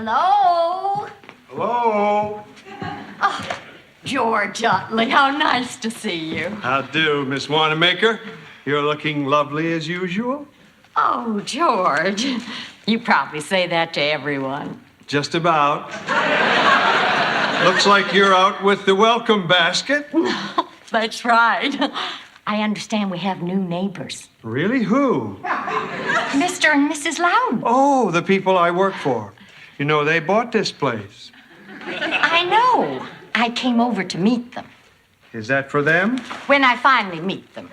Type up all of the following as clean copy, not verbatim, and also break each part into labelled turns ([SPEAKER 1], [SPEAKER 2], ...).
[SPEAKER 1] Hello?
[SPEAKER 2] Hello?
[SPEAKER 1] Oh, George Utley, how nice to see you.
[SPEAKER 2] How do, Miss Wanamaker? You're looking lovely as usual.
[SPEAKER 1] Oh, George, you probably say that to everyone.
[SPEAKER 2] Just about. Looks like you're out with the welcome basket.
[SPEAKER 1] That's right. I understand we have new neighbors.
[SPEAKER 2] Really? Who?
[SPEAKER 1] Mr. and Mrs. Loudon.
[SPEAKER 2] Oh, the people I work for. You know, they bought this place.
[SPEAKER 1] I know. I came over to meet them.
[SPEAKER 2] Is that for them?
[SPEAKER 1] When I finally meet them.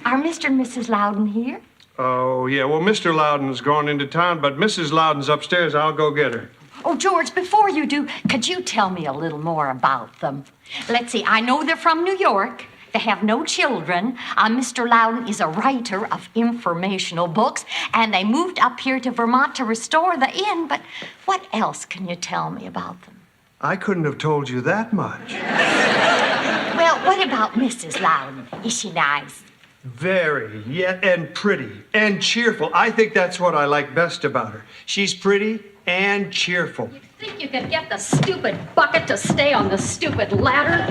[SPEAKER 1] Are Mr. and Mrs. Loudon here?
[SPEAKER 2] Oh, yeah. Well, Mr. Loudon's gone into town, but Mrs. Loudon's upstairs. I'll go get her.
[SPEAKER 1] Oh, George, before you do, could you tell me a little more about them? Let's see. I know they're from New York. They have no children. Mr. Loudon is a writer of informational books, and they moved up here to Vermont to restore the inn. But what else can you tell me about them?
[SPEAKER 2] I couldn't have told you that much.
[SPEAKER 1] Well, what about Mrs. Loudon? Is she nice?
[SPEAKER 2] Very, yeah, and pretty, and cheerful. I think that's what I like best about her. She's pretty and cheerful.
[SPEAKER 3] You think you could get the stupid bucket to stay on the stupid ladder?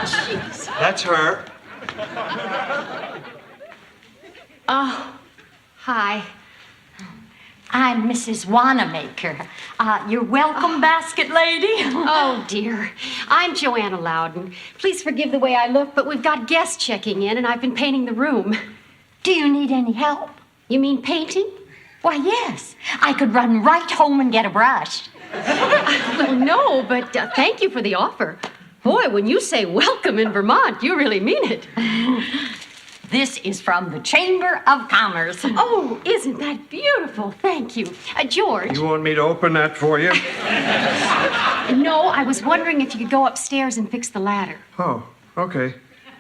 [SPEAKER 3] Jeez.
[SPEAKER 2] That's her.
[SPEAKER 1] Oh, hi. I'm Mrs. Wanamaker. Your welcome basket lady.
[SPEAKER 3] Oh, dear. I'm Joanna Loudon. Please forgive the way I look, but we've got guests checking in, and I've been painting the room.
[SPEAKER 1] Do you need any help?
[SPEAKER 3] You mean painting?
[SPEAKER 1] Why, yes. I could run right home and get a brush.
[SPEAKER 3] Well, no, but thank you for the offer. Boy, when you say welcome in Vermont, you really mean it.
[SPEAKER 1] This is from the Chamber of Commerce.
[SPEAKER 3] Oh, isn't that beautiful? Thank you. George.
[SPEAKER 2] You want me to open that for you?
[SPEAKER 3] No, I was wondering if you could go upstairs and fix the ladder.
[SPEAKER 2] Oh, okay.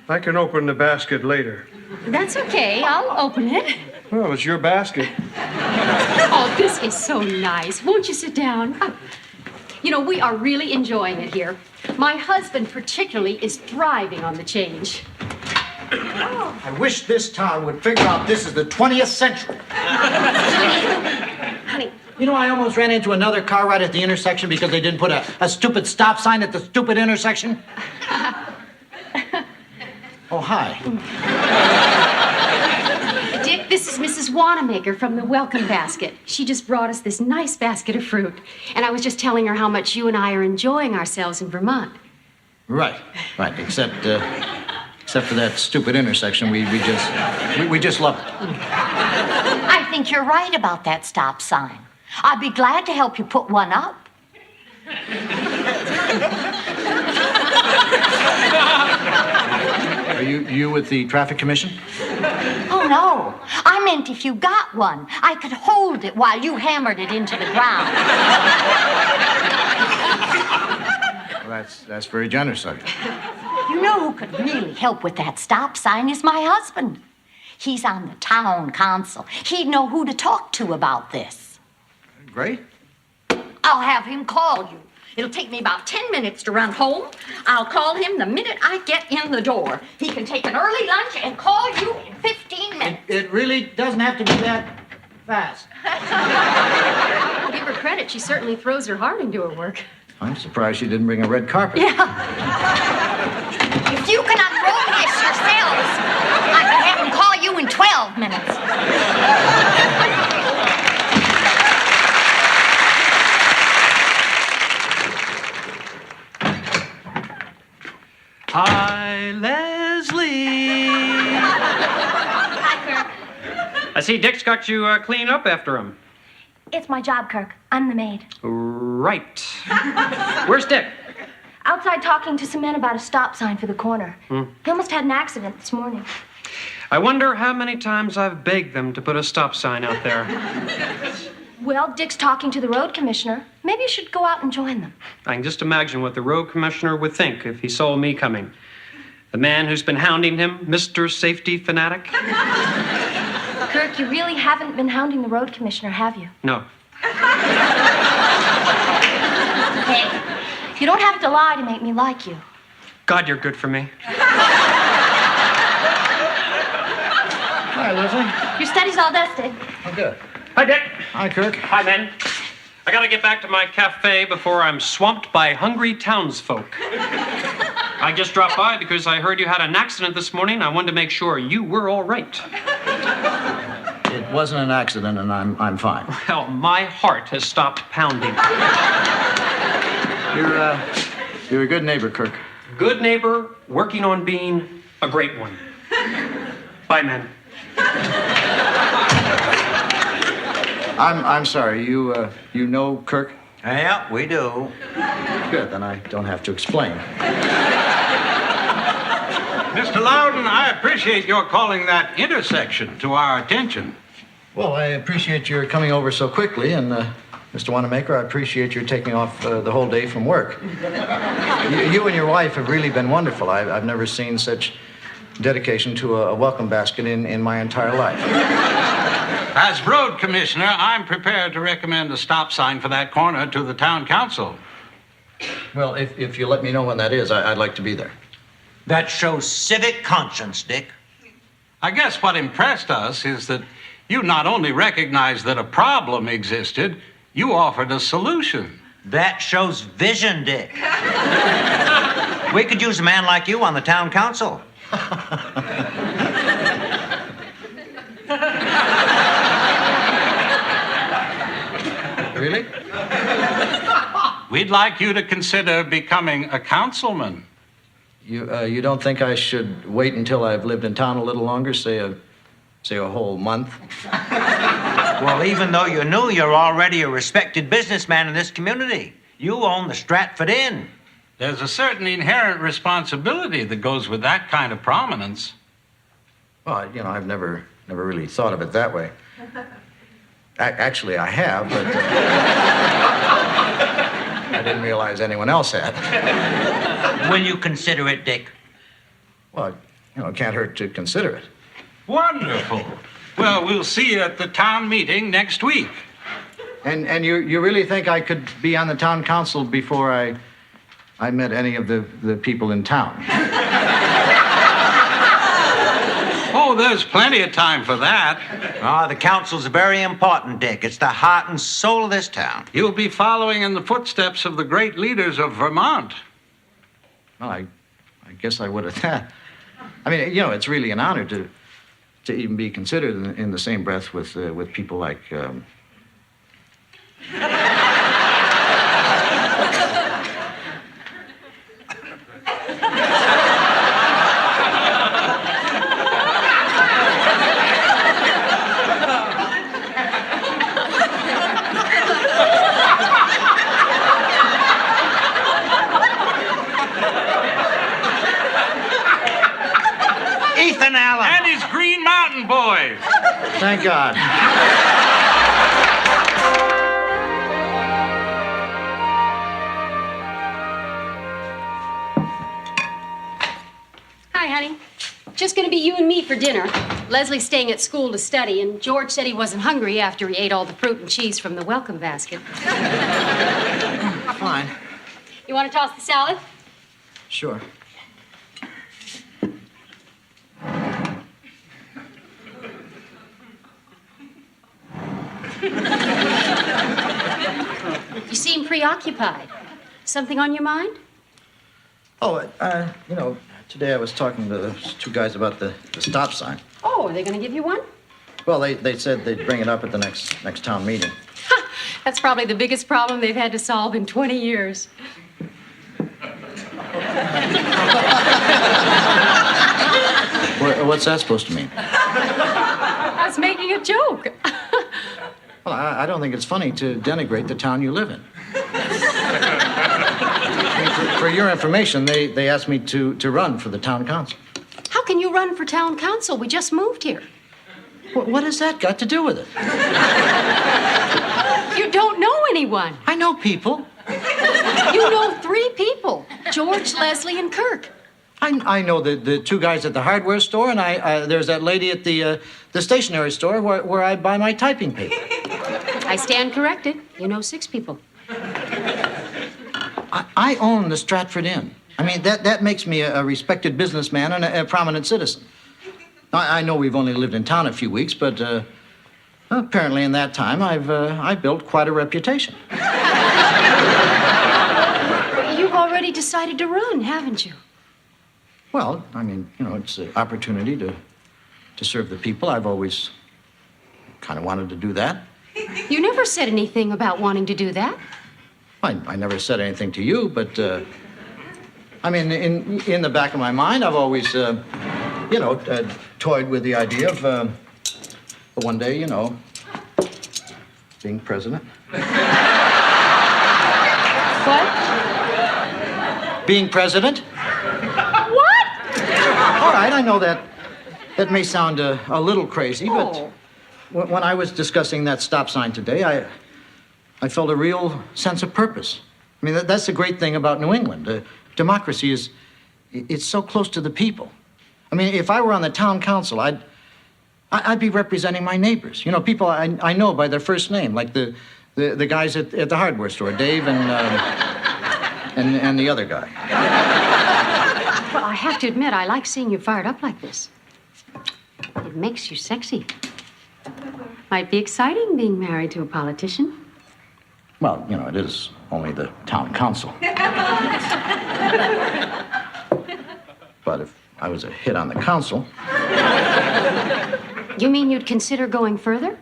[SPEAKER 2] I can open the basket later.
[SPEAKER 3] That's okay. I'll open it.
[SPEAKER 2] Well, it's your basket.
[SPEAKER 3] Oh, this is so nice. Won't you sit down? You know, we are really enjoying it here. My husband particularly is thriving on the change.
[SPEAKER 4] I wish this town would figure out this is the 20th century.
[SPEAKER 3] Honey.
[SPEAKER 4] You know, I almost ran into another car right at the intersection because they didn't put a stupid stop sign at the stupid intersection. Oh, hi.
[SPEAKER 3] Dick, this is Mrs. Wanamaker from the Welcome Basket. She just brought us this nice basket of fruit. And I was just telling her how much you and I are enjoying ourselves in Vermont.
[SPEAKER 4] Right, except for that stupid intersection, we just love it.
[SPEAKER 1] I think you're right about that stop sign. I'd be glad to help you put one up.
[SPEAKER 4] Are you with the traffic commission?
[SPEAKER 1] Oh, no. I meant if you got one, I could hold it while you hammered it into the ground.
[SPEAKER 4] Well, that's very generous of you.
[SPEAKER 1] You know who could really help with that stop sign is my husband. He's on the town council. He'd know who to talk to about this.
[SPEAKER 4] Great.
[SPEAKER 1] I'll have him call you. It'll take me about 10 minutes to run home. I'll call him the minute I get in the door. He can take an early lunch and call you in 15 minutes.
[SPEAKER 4] It really doesn't have to be that fast.
[SPEAKER 3] I'll give her credit. She certainly throws her heart into her work.
[SPEAKER 4] I'm surprised she didn't bring a red carpet.
[SPEAKER 1] Yeah. If you can unroll this yourselves, I can have him call you in 12 minutes.
[SPEAKER 5] Hi, Leslie.
[SPEAKER 6] Hi, Kirk.
[SPEAKER 5] I see Dick's got you clean up after him.
[SPEAKER 6] It's my job, Kirk. I'm the maid.
[SPEAKER 5] Right. Where's Dick?
[SPEAKER 6] Outside talking to some men about a stop sign for the corner. He almost had an accident this morning.
[SPEAKER 5] I wonder how many times I've begged them to put a stop sign out there.
[SPEAKER 6] Well, Dick's talking to the road commissioner. Maybe you should go out and join them.
[SPEAKER 5] I can just imagine what the road commissioner would think if he saw me coming. The man who's been hounding him, Mr. Safety Fanatic.
[SPEAKER 6] Kirk, you really haven't been hounding the road commissioner, have you?
[SPEAKER 5] No.
[SPEAKER 6] Hey, you don't have to lie to make me like you.
[SPEAKER 5] God, you're good for me.
[SPEAKER 4] Hi, Leslie.
[SPEAKER 6] Your study's all dusted.
[SPEAKER 4] Oh, good.
[SPEAKER 5] Hi, Dick.
[SPEAKER 4] Hi, Kirk.
[SPEAKER 5] Hi, men. I gotta get back to my cafe before I'm swamped by hungry townsfolk. I just dropped by because I heard you had an accident this morning. I wanted to make sure you were all right.
[SPEAKER 4] It wasn't an accident, and I'm fine.
[SPEAKER 5] Well, my heart has stopped pounding.
[SPEAKER 4] You're a good neighbor, Kirk.
[SPEAKER 5] Good neighbor, working on being a great one. Bye, men.
[SPEAKER 4] I'm sorry. You know Kirk?
[SPEAKER 7] Yeah, we do.
[SPEAKER 4] Good. Then I don't have to explain.
[SPEAKER 8] Mr. Loudon, I appreciate your calling that intersection to our attention.
[SPEAKER 4] Well, I appreciate your coming over so quickly, and Mr. Wanamaker, I appreciate your taking off the whole day from work. You and your wife have really been wonderful. I've never seen such dedication to a welcome basket in my entire life.
[SPEAKER 8] As road commissioner, I'm prepared to recommend a stop sign for that corner to the town council.
[SPEAKER 4] Well, if you let me know when that is, I'd like to be there.
[SPEAKER 7] That shows civic conscience, Dick.
[SPEAKER 8] I guess what impressed us is that you not only recognized that a problem existed, you offered a solution.
[SPEAKER 7] That shows vision, Dick. We could use a man like you on the town council.
[SPEAKER 4] Really?
[SPEAKER 8] We'd like you to consider becoming a councilman.
[SPEAKER 4] You don't think I should wait until I've lived in town a little longer, say a whole month?
[SPEAKER 7] Well, even though you're new, you're already a respected businessman in this community. You own the Stratford Inn.
[SPEAKER 8] There's a certain inherent responsibility that goes with that kind of prominence.
[SPEAKER 4] Well, I've never really thought of it that way. Actually, I have, but I didn't realize anyone else had.
[SPEAKER 7] Will you consider it, Dick?
[SPEAKER 4] Well, it can't hurt to consider it.
[SPEAKER 8] Wonderful. Well, we'll see you at the town meeting next week.
[SPEAKER 4] And you really think I could be on the town council before I met any of the people in town?
[SPEAKER 8] Oh, there's plenty of time for that.
[SPEAKER 7] The council's very important, Dick. It's the heart and soul of this town.
[SPEAKER 8] You'll be following in the footsteps of the great leaders of Vermont.
[SPEAKER 4] Well, I guess I would have. I mean, it's really an honor to even be considered in the same breath with people like.
[SPEAKER 7] Ethan Allen.
[SPEAKER 8] And his Green Mountain Boys.
[SPEAKER 4] Thank God.
[SPEAKER 3] Hi, honey. Just gonna be you and me for dinner. Leslie's staying at school to study, and George said he wasn't hungry after he ate all the fruit and cheese from the welcome basket.
[SPEAKER 4] Fine.
[SPEAKER 3] You want to toss the salad?
[SPEAKER 4] Sure.
[SPEAKER 3] You seem preoccupied. Something on your mind?
[SPEAKER 4] Oh, today I was talking to those two guys about the stop sign.
[SPEAKER 3] Oh, are they gonna give you one?
[SPEAKER 4] Well, they said they'd bring it up at the next town meeting.
[SPEAKER 3] That's probably the biggest problem they've had to solve in 20 years.
[SPEAKER 4] What's that supposed to mean?
[SPEAKER 3] I was making a joke.
[SPEAKER 4] Well, I don't think it's funny to denigrate the town you live in. I mean, for your information, they asked me to run for the town council.
[SPEAKER 3] How can you run for town council? We just moved here.
[SPEAKER 4] What has that got to do with it?
[SPEAKER 3] You don't know anyone.
[SPEAKER 4] I know people.
[SPEAKER 3] You know 3 people, George, Leslie, and Kirk.
[SPEAKER 4] I know the two guys at the hardware store, and there's that lady at the stationery store where I buy my typing paper.
[SPEAKER 3] I stand corrected. You know 6 people.
[SPEAKER 4] I own the Stratford Inn. I mean, that makes me a respected businessman and a prominent citizen. I know we've only lived in town a few weeks, but Apparently, in that time, I built quite a reputation.
[SPEAKER 3] You've already decided to run, haven't you?
[SPEAKER 4] Well, I mean, it's an opportunity to serve the people. I've always kind of wanted to do that.
[SPEAKER 3] You never said anything about wanting to do that.
[SPEAKER 4] I never said anything to you, but I mean, in the back of my mind, I've always, toyed with the idea of one day, being president.
[SPEAKER 3] What?
[SPEAKER 4] Being president?
[SPEAKER 3] What?
[SPEAKER 4] All right, I know that may sound a little crazy, but
[SPEAKER 3] Oh.
[SPEAKER 4] when I was discussing that stop sign today, I felt a real sense of purpose. I mean, that's the great thing about New England. Democracy it's so close to the people. I mean, if I were on the town council, I'd be representing my neighbors. People I know by their first name, like the guys at the hardware store, Dave and the other guy.
[SPEAKER 3] Well, I have to admit, I like seeing you fired up like this. It makes you sexy. Might be exciting being married to a politician.
[SPEAKER 4] Well, it is only the town council. But if I was a hit on the council...
[SPEAKER 3] You mean you'd consider going further?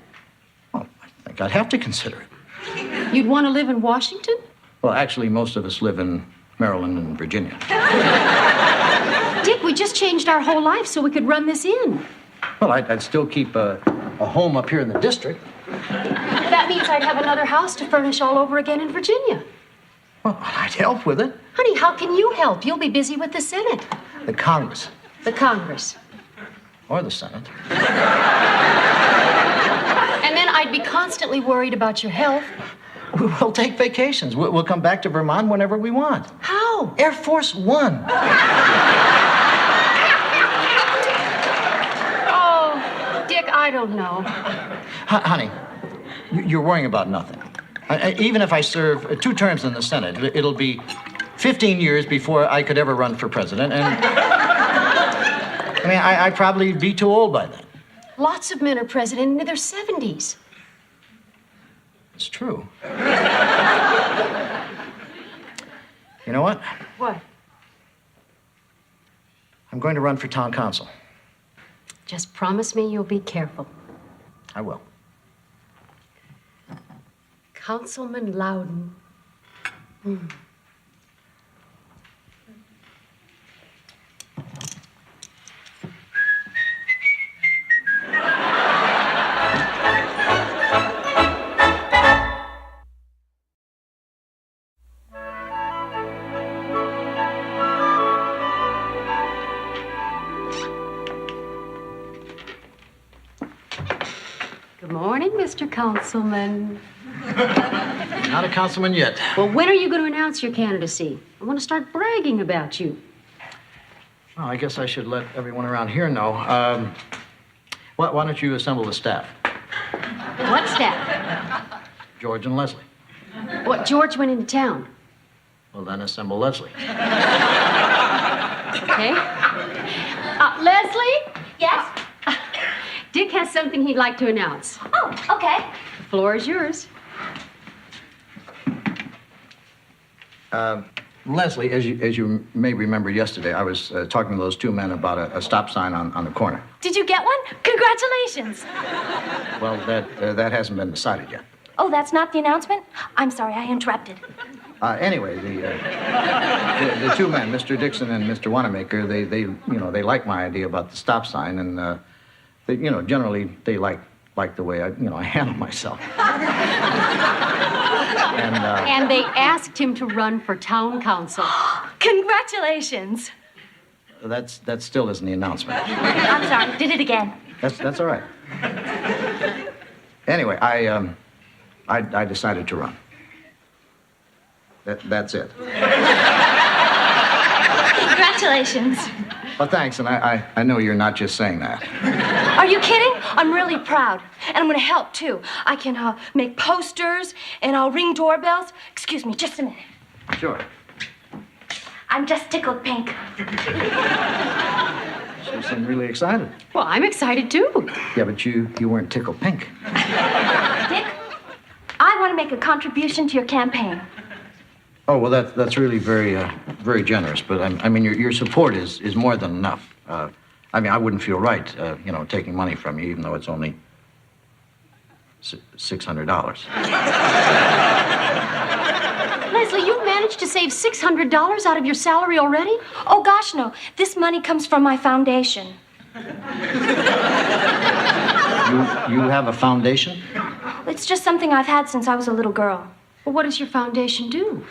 [SPEAKER 4] Well, I think I'd have to consider it.
[SPEAKER 3] You'd want to live in Washington?
[SPEAKER 4] Well, actually, most of us live in Maryland and Virginia.
[SPEAKER 3] Dick, we just changed our whole life so we could run this in.
[SPEAKER 4] Well, I'd still keep a home up here in the district.
[SPEAKER 3] That means I'd have another house to furnish all over again in Virginia.
[SPEAKER 4] Well, I'd help with it.
[SPEAKER 3] Honey, how can you help? You'll be busy with the Senate.
[SPEAKER 4] The Congress.
[SPEAKER 3] The Congress.
[SPEAKER 4] Or the Senate.
[SPEAKER 3] And then I'd be constantly worried about your health.
[SPEAKER 4] We'll take vacations. We'll come back to Vermont whenever we want.
[SPEAKER 3] How?
[SPEAKER 4] Air Force One.
[SPEAKER 3] Oh, Dick, I don't know.
[SPEAKER 4] Honey, you're worrying about nothing. Even if I serve 2 terms in the Senate, it'll be 15 years before I could ever run for president. And I mean, I'd probably be too old by then.
[SPEAKER 3] Lots of men are president in their 70s.
[SPEAKER 4] It's true. You know what?
[SPEAKER 3] What?
[SPEAKER 4] I'm going to run for town council.
[SPEAKER 3] Just promise me you'll be careful.
[SPEAKER 4] I will.
[SPEAKER 3] Councilman Loudon. Good morning, Mr. Councilman.
[SPEAKER 4] Not a councilman yet.
[SPEAKER 3] Well, when are you going to announce your candidacy? I want to start bragging about you.
[SPEAKER 4] Well, I guess I should let everyone around here know. Why don't you assemble the staff?
[SPEAKER 3] What staff?
[SPEAKER 4] George and Leslie.
[SPEAKER 3] What, George went into town?
[SPEAKER 4] Well, then assemble Leslie.
[SPEAKER 3] Okay. Leslie?
[SPEAKER 6] Yes?
[SPEAKER 3] Dick has something he'd like to announce.
[SPEAKER 6] Oh, okay.
[SPEAKER 3] The floor is yours.
[SPEAKER 4] Leslie, as you may remember yesterday, I was talking to those 2 men about a stop sign on the corner.
[SPEAKER 6] Did you get one? Congratulations.
[SPEAKER 4] Well, that hasn't been decided yet.
[SPEAKER 6] Oh, that's not the announcement? I'm sorry, I interrupted.
[SPEAKER 4] Anyway, the 2 men, Mr. Dixon and Mr. Wanamaker, they like my idea about the stop sign, and they, generally they like the way I handle myself.
[SPEAKER 3] And they asked him to run for town council.
[SPEAKER 6] Congratulations.
[SPEAKER 4] That still isn't the announcement.
[SPEAKER 6] I'm sorry, did it again.
[SPEAKER 4] That's all right. Anyway, I decided to run. That's it.
[SPEAKER 6] Congratulations.
[SPEAKER 4] Well, thanks, and I know you're not just saying that.
[SPEAKER 6] Are you kidding? I'm really proud. And I'm going to help, too. I can make posters, and I'll ring doorbells. Excuse me, just a minute.
[SPEAKER 4] Sure.
[SPEAKER 6] I'm just tickled pink.
[SPEAKER 4] seem really excited.
[SPEAKER 3] Well, I'm excited too.
[SPEAKER 4] Yeah, but you weren't tickled pink.
[SPEAKER 6] Dick, I want to make a contribution to your campaign.
[SPEAKER 4] Oh, well, that's really very generous. But I mean, your support is more than enough. I mean, I wouldn't feel right, taking money from you, even though it's only $600.
[SPEAKER 3] Leslie, you've managed to save $600 out of your salary already?
[SPEAKER 6] Oh, gosh, no. This money comes from my foundation.
[SPEAKER 4] You have a foundation?
[SPEAKER 6] It's just something I've had since I was a little girl.
[SPEAKER 3] Well, what does your foundation do?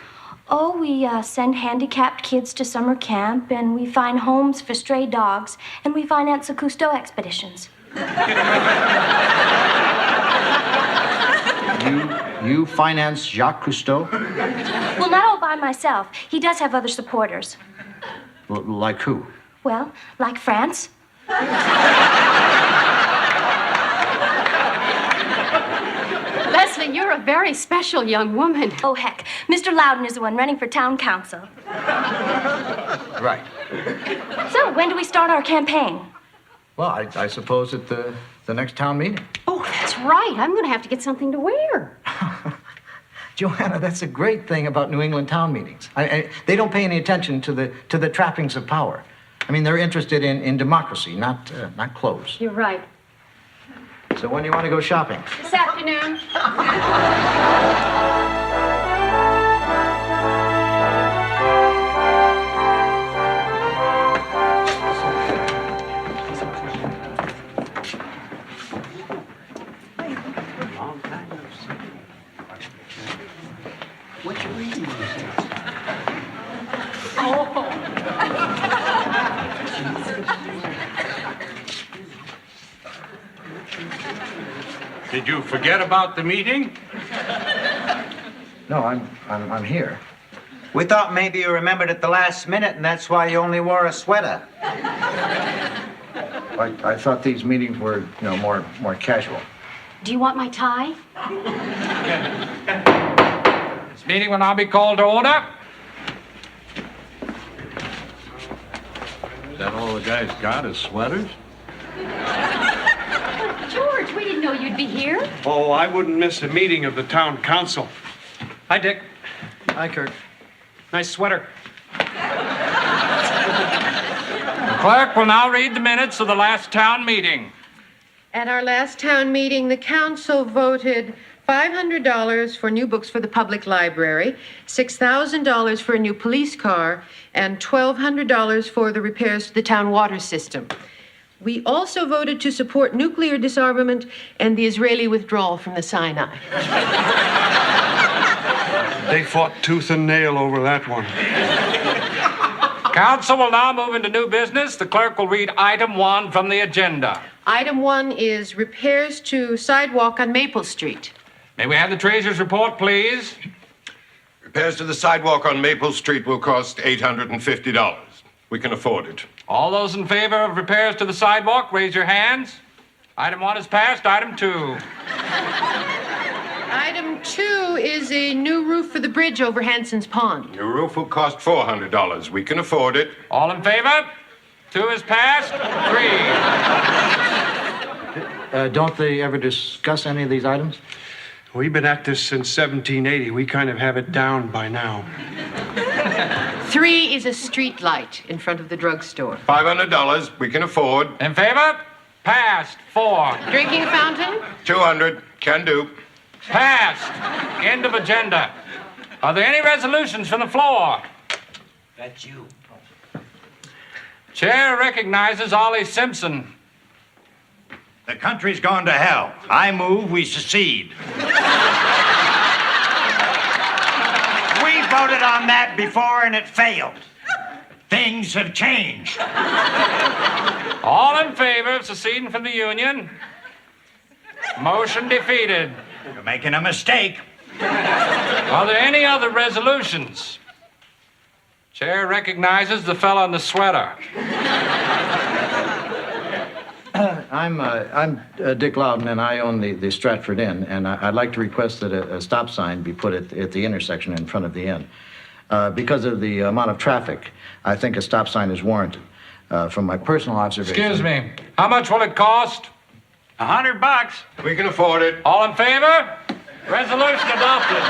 [SPEAKER 6] Oh, we send handicapped kids to summer camp, and we find homes for stray dogs, and we finance the Cousteau expeditions.
[SPEAKER 4] You finance Jacques Cousteau?
[SPEAKER 6] Well, not all by myself. He does have other supporters.
[SPEAKER 4] Like who?
[SPEAKER 6] Well, like France.
[SPEAKER 3] Leslie, you're a very special young woman.
[SPEAKER 6] Oh, heck. Mr. Loudon is the one running for town council.
[SPEAKER 4] Right.
[SPEAKER 6] So, when do we start our campaign?
[SPEAKER 4] Well, I suppose at the next town meeting.
[SPEAKER 3] Oh, that's right. I'm going to have to get something to wear.
[SPEAKER 4] Joanna, that's a great thing about New England town meetings. They don't pay any attention to the trappings of power. I mean, they're interested in democracy, not clothes.
[SPEAKER 3] You're right.
[SPEAKER 4] So when do you want to go shopping?
[SPEAKER 3] This afternoon.
[SPEAKER 8] What you reading? Did you forget about the meeting?
[SPEAKER 4] No, I'm here.
[SPEAKER 7] We thought maybe you remembered at the last minute, and that's why you only wore a sweater.
[SPEAKER 4] I thought these meetings were, more casual.
[SPEAKER 3] Do you want my tie?
[SPEAKER 9] This meeting will now be called to order.
[SPEAKER 8] Is that all the guys got is sweaters?
[SPEAKER 3] George, we didn't know you'd be here.
[SPEAKER 2] Oh, I wouldn't miss a meeting of the town council.
[SPEAKER 5] Hi, Dick.
[SPEAKER 4] Hi, Kurt.
[SPEAKER 5] Nice sweater.
[SPEAKER 9] The clerk will now read the minutes of the last town meeting.
[SPEAKER 10] At our last town meeting, the council voted $500 for new books for the public library, $6,000 for a new police car, and $1,200 for the repairs to the town water system. We also voted to support nuclear disarmament and the Israeli withdrawal from the Sinai.
[SPEAKER 2] They fought tooth and nail over that one.
[SPEAKER 9] Council will now move into new business. The clerk will read item 1 from the agenda.
[SPEAKER 10] Item 1 is repairs to sidewalk on Maple Street.
[SPEAKER 9] May we have the treasurer's report, please?
[SPEAKER 11] Repairs to the sidewalk on Maple Street will cost $850. We can afford it.
[SPEAKER 9] All those in favor of repairs to the sidewalk, raise your hands. Item 1 is passed. Item 2.
[SPEAKER 10] Item 2 is a new roof for the bridge over Hanson's Pond.
[SPEAKER 11] Your roof will cost $400. We can afford it.
[SPEAKER 9] All in favor? 2 is passed. 3.
[SPEAKER 4] Don't they ever discuss any of these items?
[SPEAKER 2] We've been at this since 1780. We kind of have it down by now.
[SPEAKER 10] 3 is a street light in front of the drugstore.
[SPEAKER 11] $500. We can afford.
[SPEAKER 9] In favor? Passed. 4.
[SPEAKER 10] Drinking fountain?
[SPEAKER 11] $200. Can do.
[SPEAKER 9] Passed. End of agenda. Are there any resolutions from the floor?
[SPEAKER 7] That's you.
[SPEAKER 9] Chair recognizes Ollie Simpson.
[SPEAKER 12] The country's gone to hell. I move we secede. We voted on that before and it failed. Things have changed.
[SPEAKER 9] All in favor of seceding from the Union? Motion defeated.
[SPEAKER 12] You're making a mistake.
[SPEAKER 9] Are there any other resolutions? Chair recognizes the fellow in the sweater.
[SPEAKER 4] I'm Dick Loudon, and I own the Stratford Inn, and I'd like to request that a stop sign be put at the intersection in front of the inn. Because of the amount of traffic, I think a stop sign is warranted. from my personal observation.
[SPEAKER 9] Excuse me. How much will it cost?
[SPEAKER 12] $100.
[SPEAKER 11] We can afford it.
[SPEAKER 9] All in favor? Resolution adopted.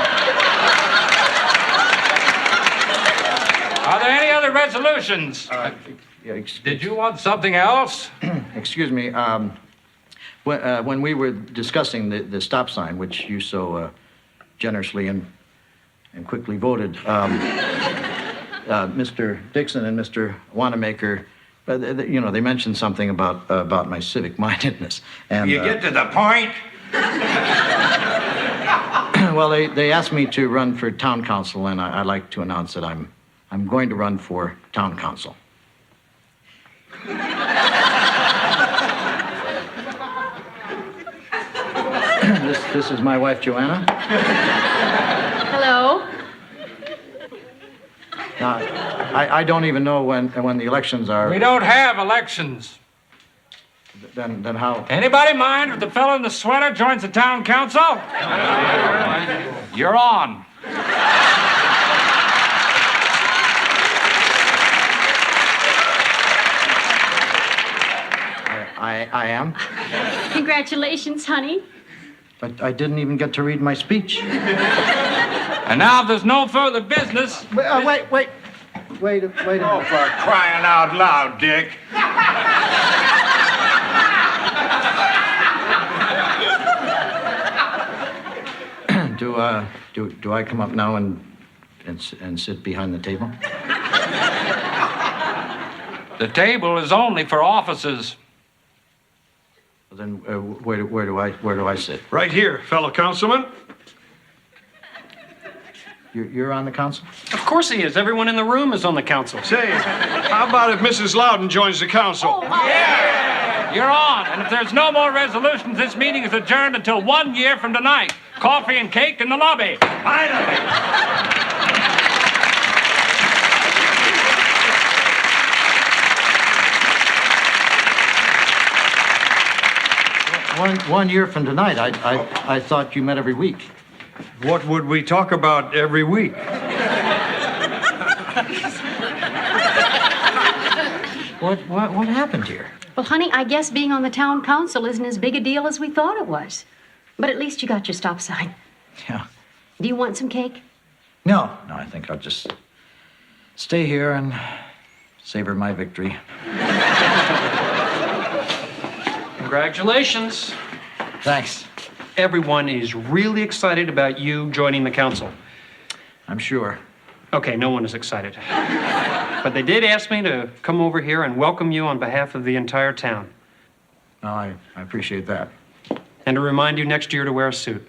[SPEAKER 9] Are there any other resolutions? Did you want something else?
[SPEAKER 4] Excuse me. When we were discussing the stop sign, which you so generously and quickly voted, Mr. Dixon and Mr. Wanamaker, they mentioned something about my civic mindedness. And
[SPEAKER 12] You get to the point?
[SPEAKER 4] well, they asked me to run for town council, and I'd like to announce that I'm going to run for town council. This is my wife, Joanna.
[SPEAKER 3] Hello?
[SPEAKER 4] I don't even know when the elections are.
[SPEAKER 9] We don't have elections.
[SPEAKER 4] Then how?
[SPEAKER 9] Anybody mind if the fellow in the sweater joins the town council? You're on.
[SPEAKER 4] I am.
[SPEAKER 3] Congratulations, honey.
[SPEAKER 4] But I didn't even get to read my speech.
[SPEAKER 9] And now, if there's no further business.
[SPEAKER 4] Wait a minute.
[SPEAKER 12] Oh, for crying out loud, Dick.
[SPEAKER 4] Do I come up now and sit behind the table?
[SPEAKER 9] The table is only for offices.
[SPEAKER 4] Well, then where do I sit?
[SPEAKER 2] Right here, fellow councilman.
[SPEAKER 4] You're on the council?
[SPEAKER 5] Of course he is. Everyone in the room is on the council.
[SPEAKER 2] Say, how about if Mrs. Loudon joins the council?
[SPEAKER 9] You're on. And if there's no more resolutions, this meeting is adjourned until 1 year from tonight. Coffee and cake in the lobby.
[SPEAKER 12] Finally.
[SPEAKER 4] One year from tonight. I thought you met every week.
[SPEAKER 2] What would we talk about every week?
[SPEAKER 4] What happened here?
[SPEAKER 3] Well, honey, I guess being on the town council isn't as big a deal as we thought it was. But at least you got your stop sign.
[SPEAKER 4] Yeah.
[SPEAKER 3] Do you want some cake?
[SPEAKER 4] No, I think I'll just stay here and savor my victory.
[SPEAKER 5] Congratulations.
[SPEAKER 4] Thanks.
[SPEAKER 5] Everyone is really excited about you joining the council.
[SPEAKER 4] I'm sure.
[SPEAKER 5] Okay, no one is excited. But they did ask me to come over here and welcome you on behalf of the entire town.
[SPEAKER 4] No, I appreciate that.
[SPEAKER 5] And to remind you next year to wear a suit.